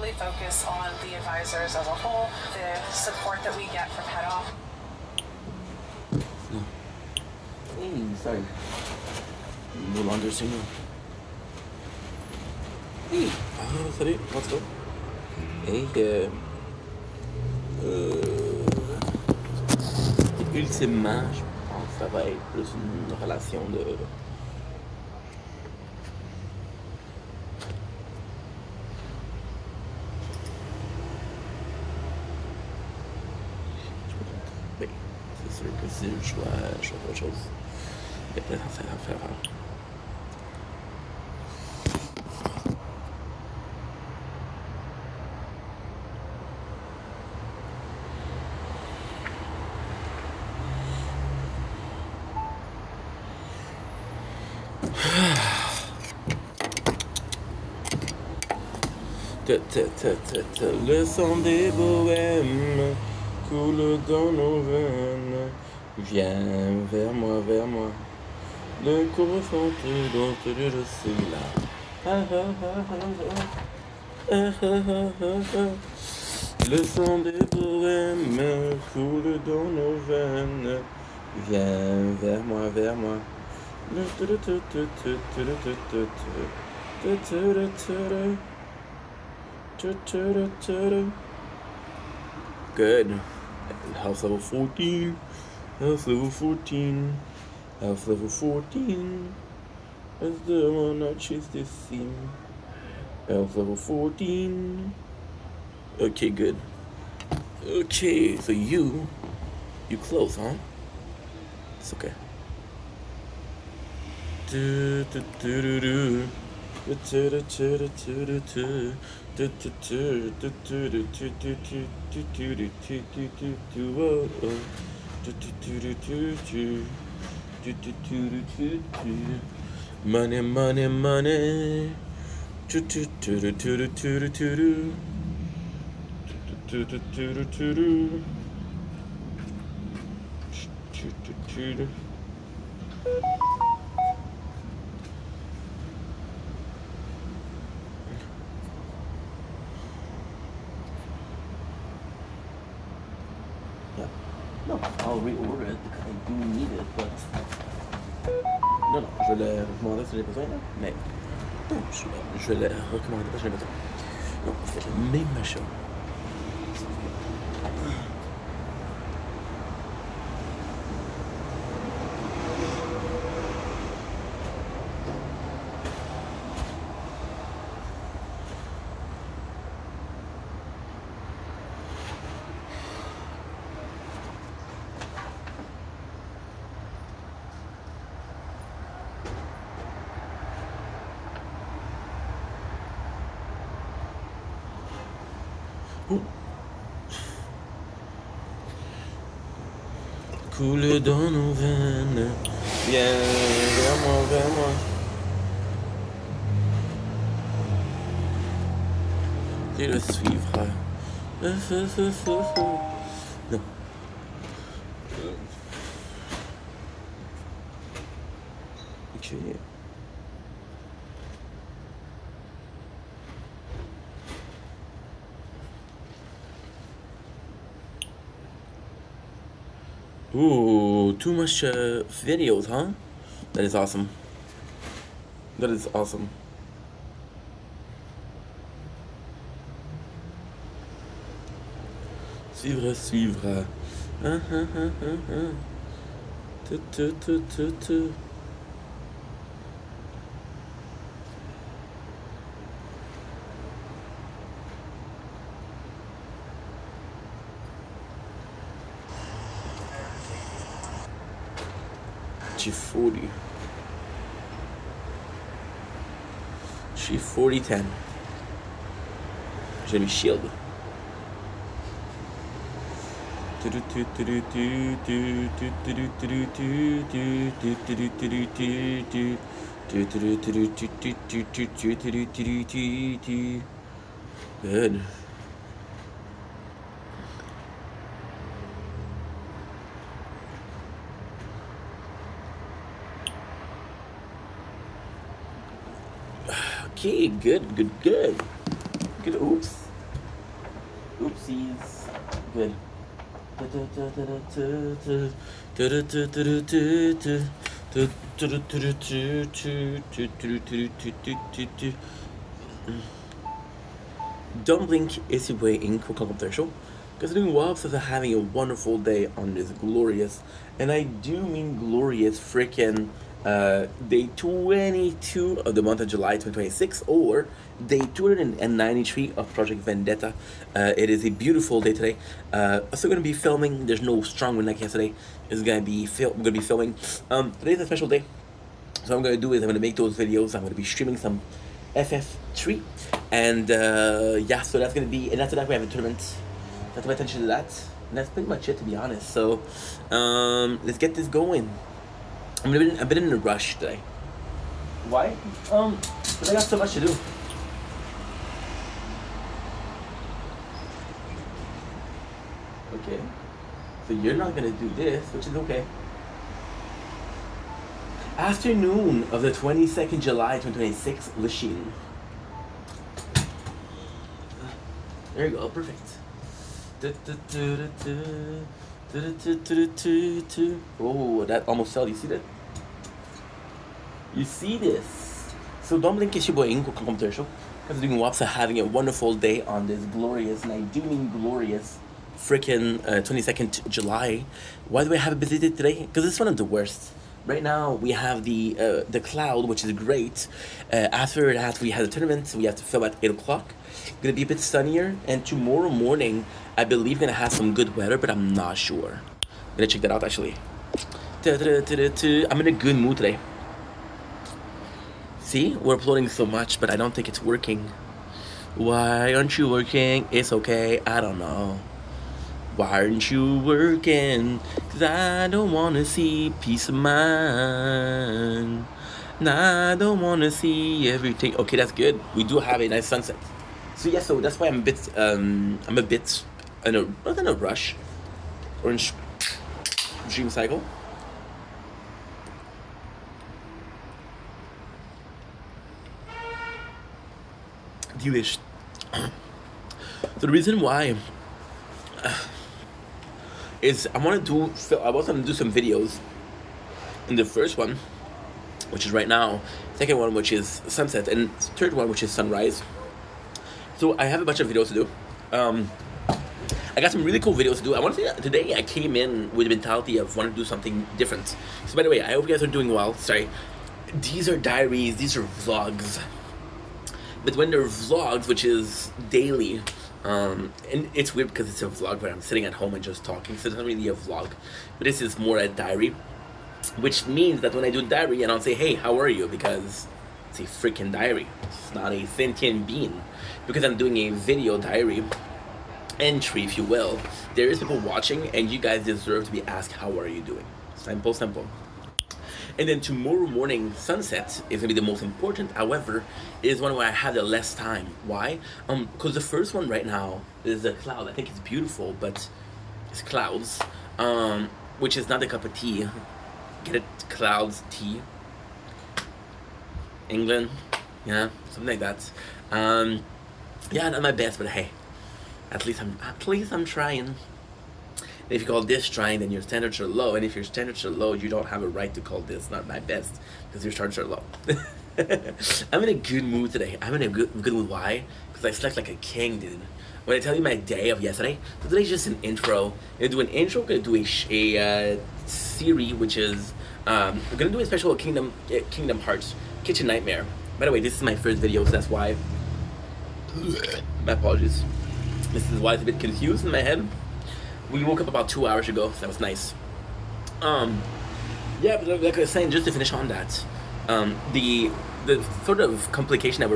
Really focus on the advisors as a whole, the support that we get from head office. Hey, sorry. No longer single. Hey, salut, what's up? Hey, ultimement, je pense que ça va être plus une relation de... Ben, c'est sûr que si je choix autre chose. Il y a plein d'affaires à faire. Le sang des bohèmes coule dans nos veines. Viens vers moi, vers moi. Le corps chanté dont je suis là. Le sang des bohèmes coule dans nos veines. Viens vers moi, vers moi. Good. House level 14. House level 14. House level 14. As the one I chase this scene. House level 14. Okay, good. Okay, so you close, huh? It's okay. Money, money, money. Yeah. No, I'll reorder it because I do need it, but... Non, je vais le recommander si j'ai besoin, là. Mais non, je vais le recommander parce que j'ai besoin. Non, c'est la même machin. Coule dans nos veines. Viens vers moi, vers moi. Tu le suivras. Non. Ok. Ooh, too much videos, huh? That is awesome. That is awesome. Suivre, suivre. G40. G4010. J'ai mis shield. Good. Okay, good. Good, oops. parentheses. Good. Don't blink is your way in quick commercial. Considering Wobbs is having a wonderful day on this glorious, and I do mean glorious, freaking day 22 of the month of July 2026, or day 293 of Project Vendetta. It is a beautiful day today. Also going to be filming. There's no strong wind like yesterday. It's going to be we're going to be filming. Today's a special day. So what I'm going to do is I'm going to make those videos. I'm going to be streaming some FF3, and yeah, so that's going to be, and after that we have a tournament. That's my attention to that, and that's pretty much it, to be honest. So let's get this going. I've been in a rush today. Why? But I got so much to do. Okay, so you're not gonna do this, which is okay. Afternoon of the 22nd July 2026, Lachine. There you go, perfect. Oh, that almost fell. You see that? You see this? So don't blink is your boy Inko Computer Show. Because doing WAPs are having a wonderful day on this glorious, and I do mean glorious, freaking 22nd July. Why do I have a busy day today? Because it's one of the worst. Right now we have the cloud, which is great. After that we had a tournament, so we have to film at 8 o'clock. Gonna be a bit sunnier, and tomorrow morning I believe gonna have some good weather, but I'm not sure. I'm gonna check that out actually. I'm in a good mood today. See, we're uploading so much, but I don't think it's working. Why aren't you working? It's okay, I don't know. Why aren't you working? 'Cause I don't wanna see peace of mind. Nah, I don't wanna see everything. Okay, that's good. We do have a nice sunset. So yeah, so that's why I'm a bit in a, not in a rush. Orange dream cycle. Delish. So the reason why is I was gonna do some videos. In the first one, which is right now, second one, which is sunset, and third one, which is sunrise. So I have a bunch of videos to do. I got some really cool videos to do. I want to say that today I came in with the mentality of wanting to do something different. So by the way, I hope you guys are doing well. Sorry, these are diaries, these are vlogs. But when they're vlogs, which is daily, and it's weird because it's a vlog where I'm sitting at home and just talking, so it's not really a vlog. But this is more a diary, which means that when I do diary, I don't say, hey, how are you? Because it's a freaking diary. It's not a sentient being. Because I'm doing a video diary entry, if you will, there is people watching, and you guys deserve to be asked, how are you doing? Simple, simple. And then tomorrow morning, sunset is gonna be the most important. However, it is one where I have the less time. Why? Because the first one right now is a cloud. I think it's beautiful, but it's clouds, which is not a cup of tea. Get it? Clouds tea. England, yeah, something like that. Yeah, not my best, but hey, at least I'm trying. And if you call this trying, then your standards are low, and if your standards are low, you don't have a right to call this not my best, because your standards are low. I'm in a good mood today. I'm in a good mood. Why? Because I slept like a king, dude. When I tell you my day of yesterday, so today's just an intro. I'm gonna do an intro. I'm gonna do a series, which is we're gonna do a special Kingdom Hearts Kitchen Nightmare. By the way, this is my first video, so that's why. My apologies. This is why it's a bit confused in my head. We woke up about 2 hours ago, so that was nice. Yeah, but like I was saying, just to finish on that, the sort of complication that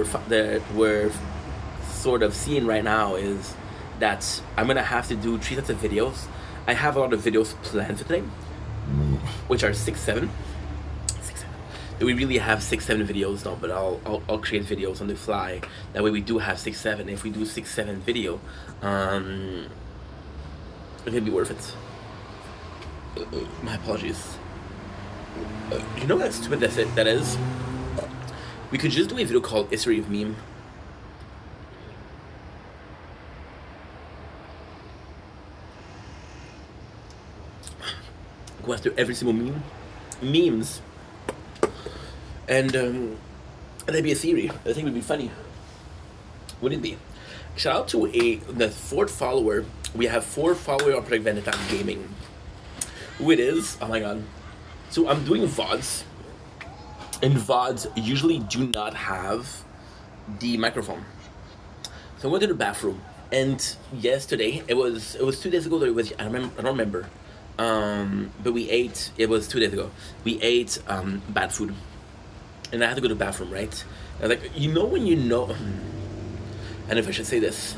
we're sort of seeing right now is that I'm gonna have to do 3 sets of videos. I have a lot of videos planned for today, which are 6, 7. We really have 6, 7 videos now, but I'll create videos on the fly. That way we do have 6, 7. If we do 6, 7 video, it's gonna be worth it. My apologies. You know how stupid that is? We could just do a video called History of Meme. go after every single memes, and that'd be a theory. I think it would be funny. Wouldn't it be? Shout out to the fourth follower. We have 4 followers on project.vendetta.gaming. Who it is? Oh my god. So I'm doing VODs, and VODs usually do not have the microphone. So I went to the bathroom, and yesterday it was 2 days ago that it was, I don't remember. But we ate. It was 2 days ago. We ate bad food, and I had to go to the bathroom. Right? I was like, when you know. I don't know if I should say this.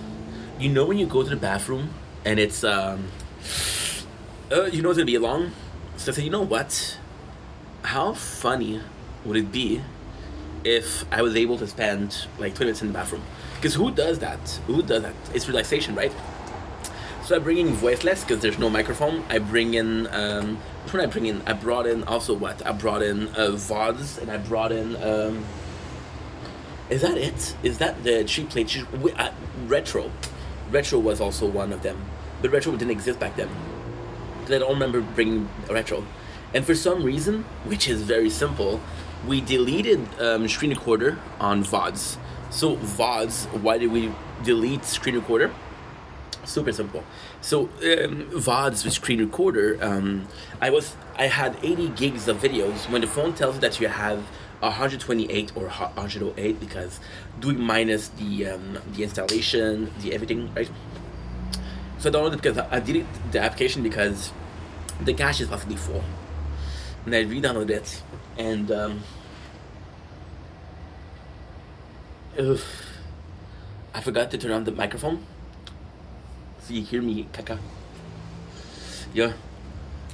When you go to the bathroom and it's it's gonna be long. So I said, you know what? How funny would it be if I was able to spend like 20 minutes in the bathroom? Because who does that? It's relaxation, right? So I bring in voiceless because there's no microphone. I bring in which one I bring in? I brought in also what? I brought in VODs, and I brought in is that it? Is that the cheap plate? Retro. Retro was also one of them. But retro didn't exist back then. I don't remember bringing retro. And for some reason, which is very simple, we deleted screen recorder on VODs. So VODs, why did we delete screen recorder? Super simple. So VODs with screen recorder, I had 80 gigs of videos. When the phone tells you that you have 128 or 108, because doing minus the installation, the everything, right? So I downloaded it because I deleted the application because the cache is possibly full, and I re-downloaded it, and I forgot to turn on the microphone, so you hear me caca. Yeah,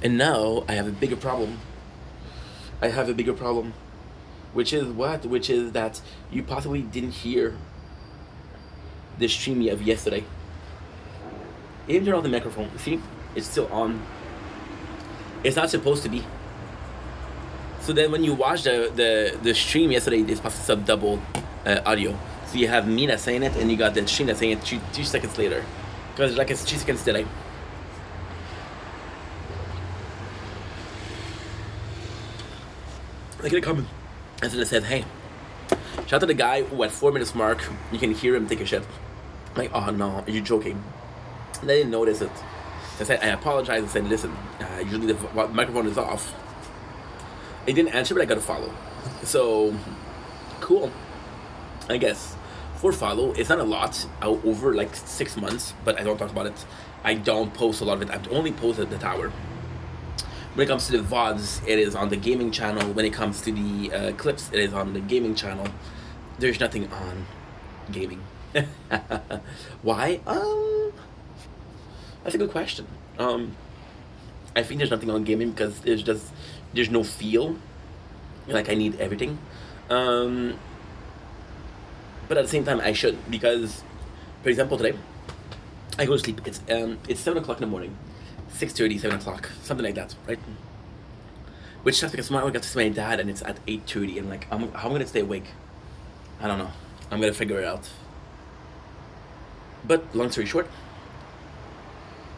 and now I have a bigger problem. Which is what? Which is that you possibly didn't hear the stream of yesterday. Even turn on the microphone. See, it's still on. It's not supposed to be. So then when you watch the stream yesterday, it's supposed to double audio. So you have me that's saying it, and you got the stream that's saying it 2 seconds later. Because like it's 2 seconds delay. I get a comment. And so I said, hey, shout out to the guy who at 4 minutes mark, you can hear him take a shit. I'm like, oh no, are you joking? And I didn't notice it. So I said, I apologize. I said, listen, usually the microphone is off. He didn't answer, but I got to follow. So, cool. I guess. For follow, it's not a lot over like 6 months, but I don't talk about it. I don't post a lot of it. I've only posted the tower. When it comes to the VODs, it is on the gaming channel. When it comes to the clips, it is on the gaming channel. There's nothing on gaming. Why? That's a good question. I think there's nothing on gaming because there's no feel. Like I need everything. But at the same time, I should, because, for example, today I go to sleep. It's 7 o'clock in the morning. 6:30, 7 o'clock, something like that, right? Which sucks because tomorrow I got to see my dad and it's at 8:30, and like, how am I gonna stay awake? I don't know. I'm gonna figure it out. But long story short,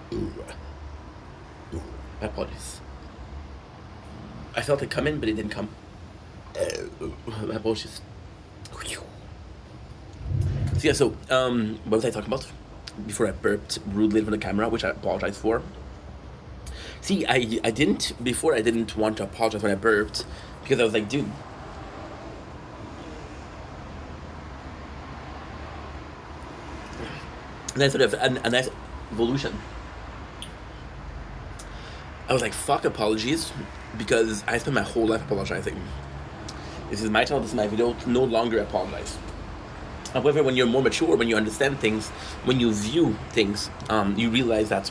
my apologies. I felt it come in, but it didn't come. My apologies. So yeah, so what was I talking about? Before I burped rudely in front of the camera, which I apologize for. See, I didn't want to apologize when I burped, because I was like, dude, and then sort of a nice evolution. I was like, fuck apologies, because I spent my whole life apologizing. This is my channel, this is my video, no longer apologize. However, when you're more mature, when you understand things, when you view things, you realize that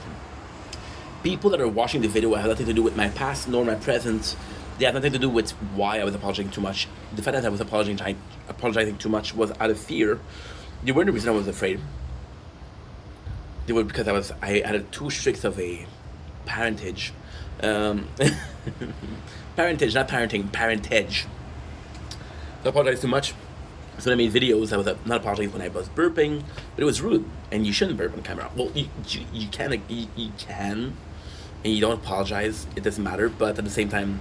people that are watching the video have nothing to do with my past nor my present. They have nothing to do with why I was apologizing too much. The fact that I was apologizing too much was out of fear. They weren't the reason I was afraid. They were because I had too strict of a parentage. Parentage, not parenting, parentage. So I apologized too much. So when I made videos, I was not apologizing when I was burping, but it was rude, and you shouldn't burp on camera. Well, you can and you don't apologize, it doesn't matter. But at the same time,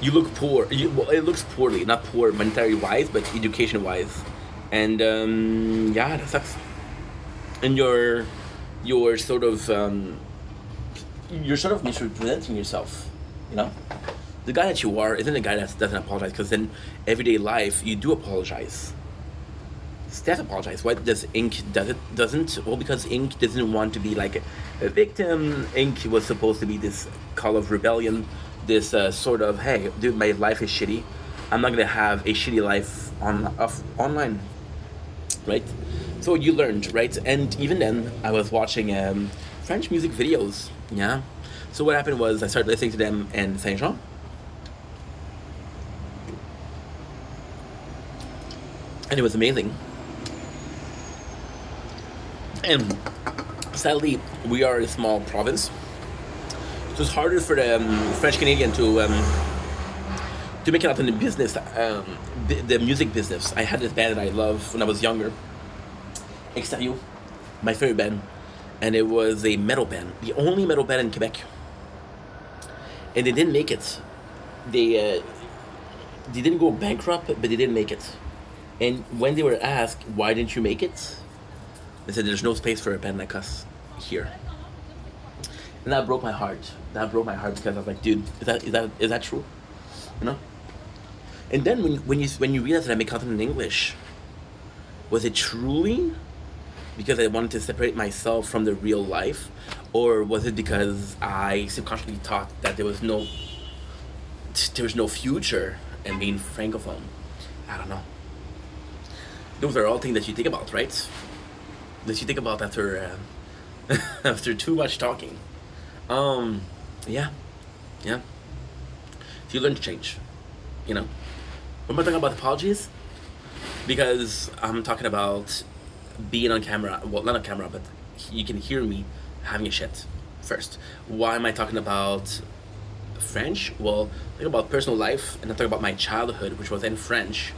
you look poor. Well, it looks poorly, not poor monetary wise, but education wise, and yeah, that sucks. And you're sort of misrepresenting yourself. You know, the guy that you are isn't a guy that doesn't apologize. Because in everyday life, you do apologize. Steph apologized. Why does Ink doesn't? Well, because Ink doesn't want to be like a victim. Ink was supposed to be this call of rebellion, this sort of, hey, dude, my life is shitty. I'm not gonna have a shitty life online, right? So you learned, right? And even then, I was watching French music videos. Yeah. So what happened was I started listening to them in Saint Jean. And it was amazing. And sadly, we are a small province, so it's harder for the French Canadian to make it out in the business, the music business. I had this band that I loved when I was younger, Extérieur, my favorite band, and it was a metal band, the only metal band in Quebec, and they didn't make it. They didn't go bankrupt, but they didn't make it. And when they were asked, why didn't you make it? They said, there's no space for a band like us here. And that broke my heart. That broke my heart because I was like, dude, is that true? You know? And then when you realize that I make content in English, was it truly because I wanted to separate myself from the real life? Or was it because I subconsciously thought that there was no future in being francophone? I don't know. Those are all things that you think about, right? That you think about after after too much talking. Yeah. So you learn to change, you know. What am I talking about apologies? Because I'm talking about being on camera. Well, not on camera, but you can hear me having a shit first. Why am I talking about French? Well, think about personal life, and I'm talking about my childhood, which was in French.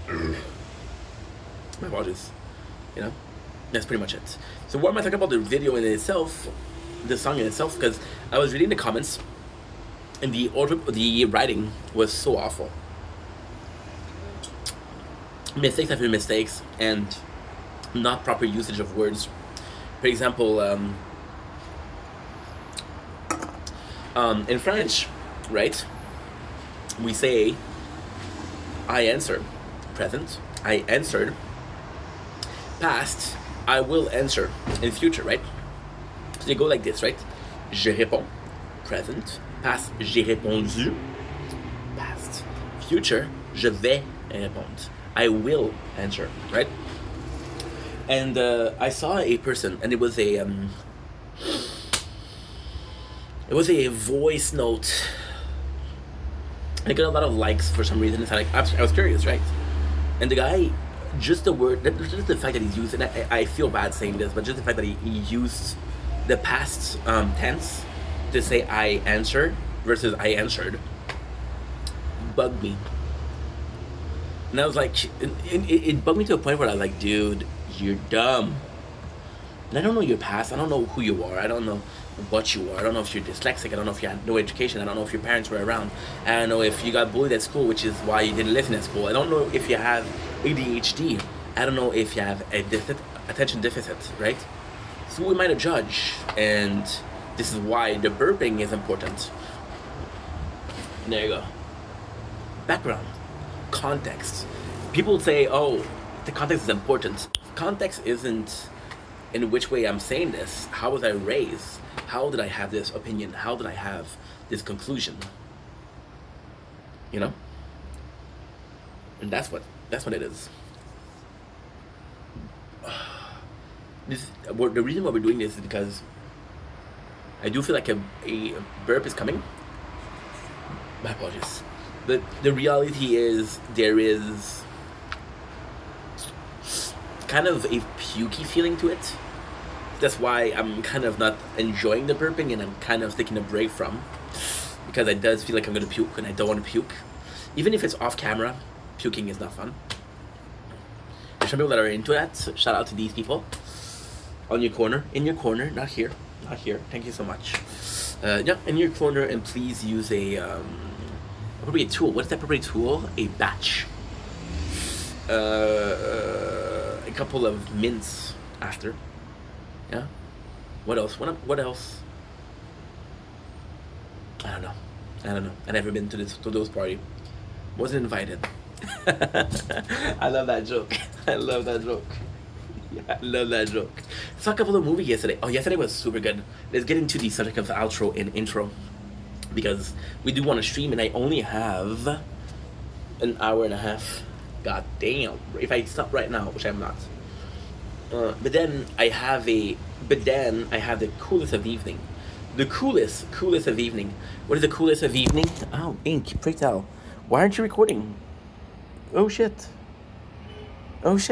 My apologies. You know, that's pretty much it. So why am I talking about the video in itself, the song in itself? Because I was reading the comments, and the writing was so awful. Mistakes after mistakes, and not proper usage of words. For example, in French, right? We say, I answer. Present, I answered. Past, I will answer. In future, right? So they go like this, right? Je réponds. Present. Past, j'ai répondu. Past. Future, je vais répondre. I will answer, right? And I saw a person, and it was a voice note. I got a lot of likes for some reason. It's like I was curious, right? And the guy, just the fact that he's used, and I feel bad saying this, but just the fact that he used the past tense to say I answered versus I answered bugged me. And I was like, it bugged me to a point where I was like, dude, you're dumb. And I don't know your past. I don't know who you are. I don't know what you are. I don't know if you're dyslexic. I don't know if you had no education. I don't know if your parents were around. I don't know if you got bullied at school, which is why you didn't listen at school. I don't know if you have ADHD. I don't know if you have a attention deficit, right? So we might have judged, and this is why the burping is important. There you go. Background. Context. People say, oh, the context is important. Context isn't in which way I'm saying this. How was I raised? How did I have this opinion? How did I have this conclusion? You know? And that's what it is. The reason why we're doing this is because I do feel like a burp is coming. My apologies. But the reality is there is kind of a pukey feeling to it. That's why I'm kind of not enjoying the burping, and I'm kind of taking a break from, because it does feel like I'm going to puke, and I don't want to puke. Even if it's off camera, puking is not fun. There's some people that are into that, so shout out to these people. In your corner, not here. Thank you so much. Yeah, in your corner, and please use a appropriate tool. What is that appropriate tool? A batch. A couple of mints after. Yeah. What else? What else? I don't know. I never been to those party. Wasn't invited. I love that joke. I love that joke. Yeah, I love that joke. Saw a couple of movies yesterday. Oh, yesterday was super good. Let's get into the subject of the outro and intro, because we do want to stream, and I only have an hour and a half. God damn! If I stop right now, which I'm not. But then I have the coolest of the evening. The coolest of the evening. What is the coolest of the evening? Oh, Ink, pray tell. Why aren't you recording? Oh shit. Oh shit.